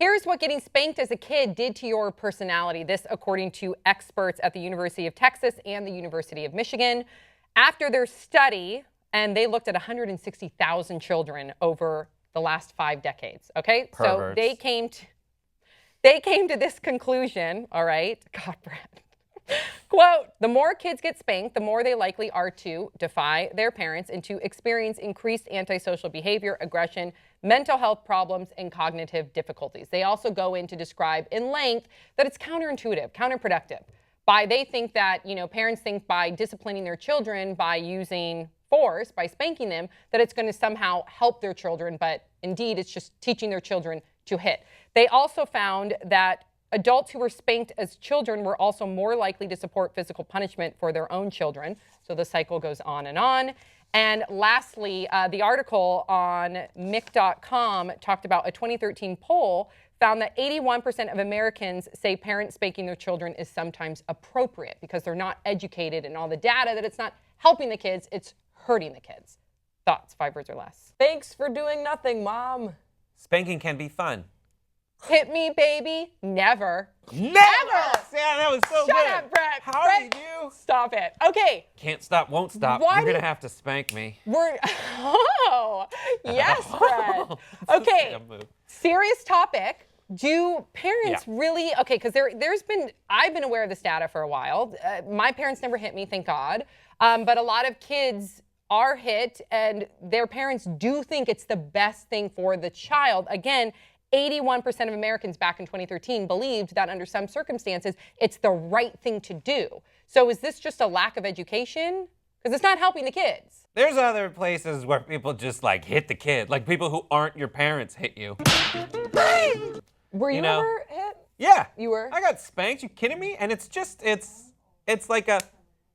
Here's what getting spanked as a kid did to your personality. This, according to experts at the University of Texas and the University of Michigan. After their study, and they looked at 160,000 children over the last 5 decades, okay? Perverts. So they came to this conclusion, all right? God, Brad. Quote, the more kids get spanked, the more they likely are to defy their parents and to experience increased antisocial behavior, aggression, mental health problems, and cognitive difficulties. They also go in to describe in length that it's counterintuitive, counterproductive. They think that, parents think by disciplining their children, by using force, by spanking them, that it's going to somehow help their children, but indeed it's just teaching their children to hit. They also found that adults who were spanked as children were also more likely to support physical punishment for their own children. So the cycle goes on and on. And lastly, the article on Mick.com talked about a 2013 poll found that 81% of Americans say parents spanking their children is sometimes appropriate because they're not educated in all the data that it's not helping the kids, it's hurting the kids. Thoughts, 5 words or less. Thanks for doing nothing, Mom. Spanking can be fun. Hit me, baby. Never. Never! Yeah, that was so good. Shut up, Brett. How Brett, did you? Stop it. Okay. Can't stop, won't stop. Why You're going to have to spank me. Oh, yes, Brett. Okay. Serious topic. Do parents really, okay, because I've been aware of this data for a while. My parents never hit me, thank God. But a lot of kids are hit and their parents do think it's the best thing for the child. Again, 81% of Americans back in 2013 believed that under some circumstances, it's the right thing to do. So is this just a lack of education? Because it's not helping the kids. There's other places where people just hit the kid. Like people who aren't your parents hit you. Were you ever hit? Yeah. You were? I got spanked. You kidding me? And it's like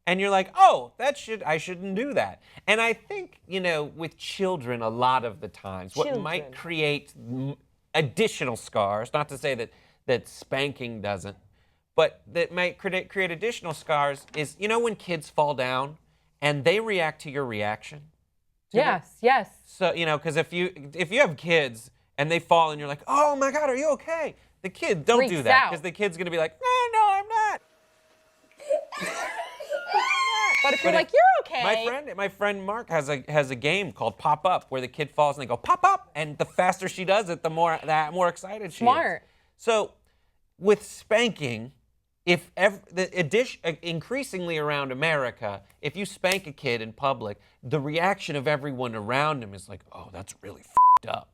and you're like, oh, I shouldn't do that. And I think, with children, a lot of the times, what might create additional scars, not to say that spanking doesn't, but that might create additional scars is, when kids fall down and they react to your reaction. Yes. So, because if you have kids and they fall and you're like, oh my God, are you okay? The kid, don't do that, because the kid's going to be like, no, I'm not. But if you're like, you're okay. My friend Mark has a game called Pop Up where the kid falls and they go, pop up. And the faster she does it, the more excited she is. Smart. So with spanking, increasingly around America, if you spank a kid in public, the reaction of everyone around him is like, oh, that's really f***ed up.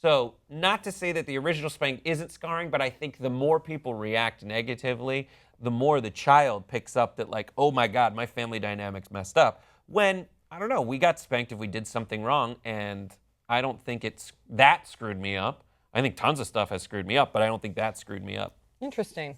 So not to say that the original spank isn't scarring, but I think the more people react negatively, the more the child picks up that oh my God, my family dynamic's messed up. When, I don't know, we got spanked if we did something wrong, and I don't think that screwed me up. I think tons of stuff has screwed me up, but I don't think that screwed me up. Interesting.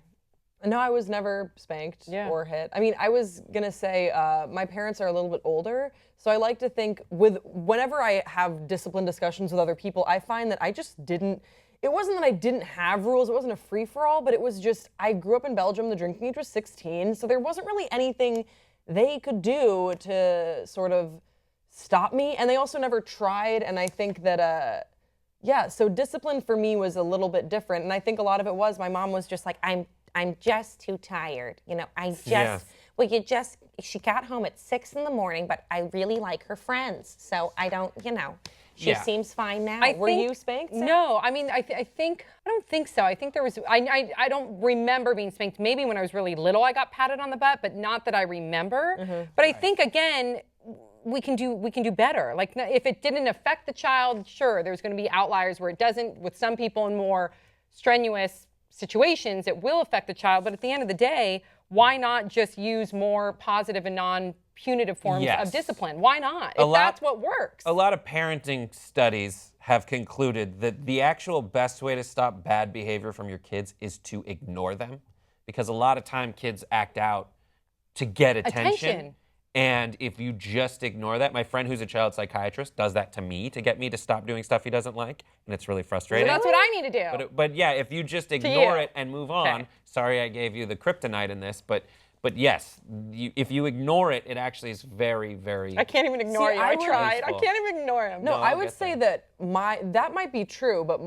No, I was never spanked or hit. I mean, I was going to say my parents are a little bit older, so I like to think whenever I have discipline discussions with other people, I find that I just didn't, it wasn't that I didn't have rules, it wasn't a free-for-all, but it was just, I grew up in Belgium, the drinking age was 16, so there wasn't really anything they could do to sort of stop me, and they also never tried, and I think that, so discipline for me was a little bit different, and I think a lot of it was, my mom was just like, I'm just too tired. She got home at 6 a.m, but I really like her friends. So I don't, she seems fine now. Were you spanked? Sam? No, I mean, I don't think so. I think there was, I don't remember being spanked. Maybe when I was really little, I got patted on the butt, but not that I remember. Mm-hmm. But I think, again, we can do better. Like if it didn't affect the child, sure, there's going to be outliers where it doesn't. With some people in more strenuous situations, it will affect the child, but at the end of the day, why not just use more positive and non-punitive forms of discipline? Why not? That's what works. A lot of parenting studies have concluded that the actual best way to stop bad behavior from your kids is to ignore them, because a lot of time kids act out to get attention. And if you just ignore that, my friend who's a child psychiatrist does that to me to get me to stop doing stuff he doesn't like, and it's really frustrating. So that's what I need to do. But yeah, if you just ignore it and move on, sorry I gave you the kryptonite in this, but But yes, if you ignore it, it actually is very, very. I can't even ignore you. I tried. I Useful. can't even ignore him. No, No, I I'll would get say there. that that might be true, but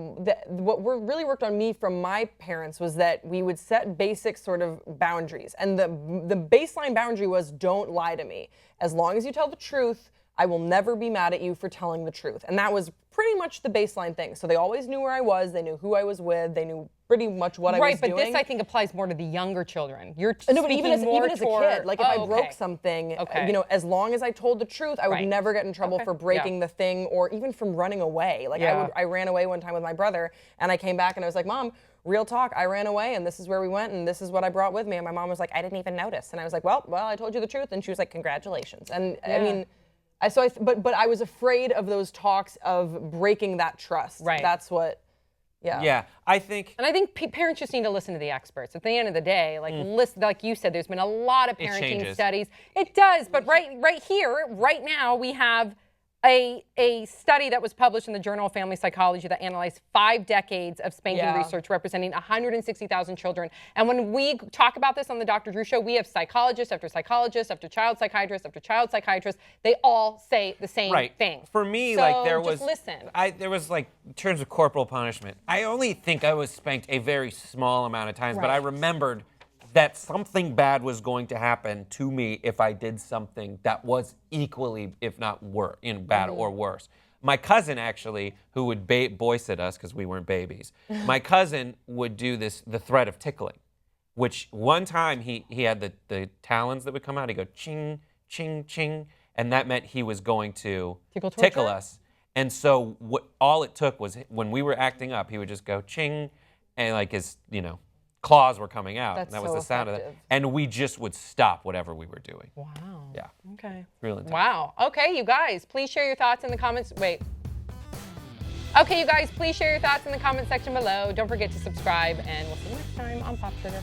what really worked on me from my parents was that we would set basic sort of boundaries, and the baseline boundary was don't lie to me. As long as you tell the truth, I will never be mad at you for telling the truth. And that was pretty much the baseline thing. So they always knew where I was, they knew who I was with, they knew pretty much what I was doing. Right, but this I think applies more to the younger children. You're no, but even as a kid, like if I broke okay. something, Okay. as long as I told the truth, I would Right. never get in trouble Okay. for breaking Yeah. the thing or even from running away. Like Yeah. I ran away one time with my brother and I came back and I was like, Mom, real talk, I ran away and this is where we went and this is what I brought with me. And my mom was like, I didn't even notice. And I was like, well, I told you the truth. And she was like, congratulations. And I mean, but I was afraid of those talks of breaking that trust. Right. That's what, yeah. Yeah, I think. And I think parents just need to listen to the experts. At the end of the day, like listen, like you said, there's been a lot of It parenting changes. studies. It does, but right here, right now, we have a study that was published in the Journal of Family Psychology that analyzed 5 decades of spanking Yeah. research representing 160,000 children. And when we talk about this on the Dr. Drew Show, we have psychologist after psychologist after child psychiatrist after child psychiatrist. They all say the same thing. For me, So like there just was, listen. there was like in terms of corporal punishment. I only think I was spanked a very small amount of times, but I Right. remembered that something bad was going to happen to me if I did something that was equally, if not worse, bad or worse. My cousin actually, who would boy sit us because we weren't babies, my cousin would do the threat of tickling, which one time he had the talons that would come out. He'd go ching, ching, ching, and that meant he was going to Tickle tickle torture? us. And so all it took was when we were acting up, he would just go ching, and like his claws were coming out. That's and that was so the sound of effective. that. And we just would stop whatever we were doing. Wow. Yeah. Okay. Real intense. Wow. Okay, you guys, please share your thoughts in the comments. Wait. Okay, you guys, please share your thoughts in the comment section below. Don't forget to subscribe, and we'll see you next time on Pop Sugar.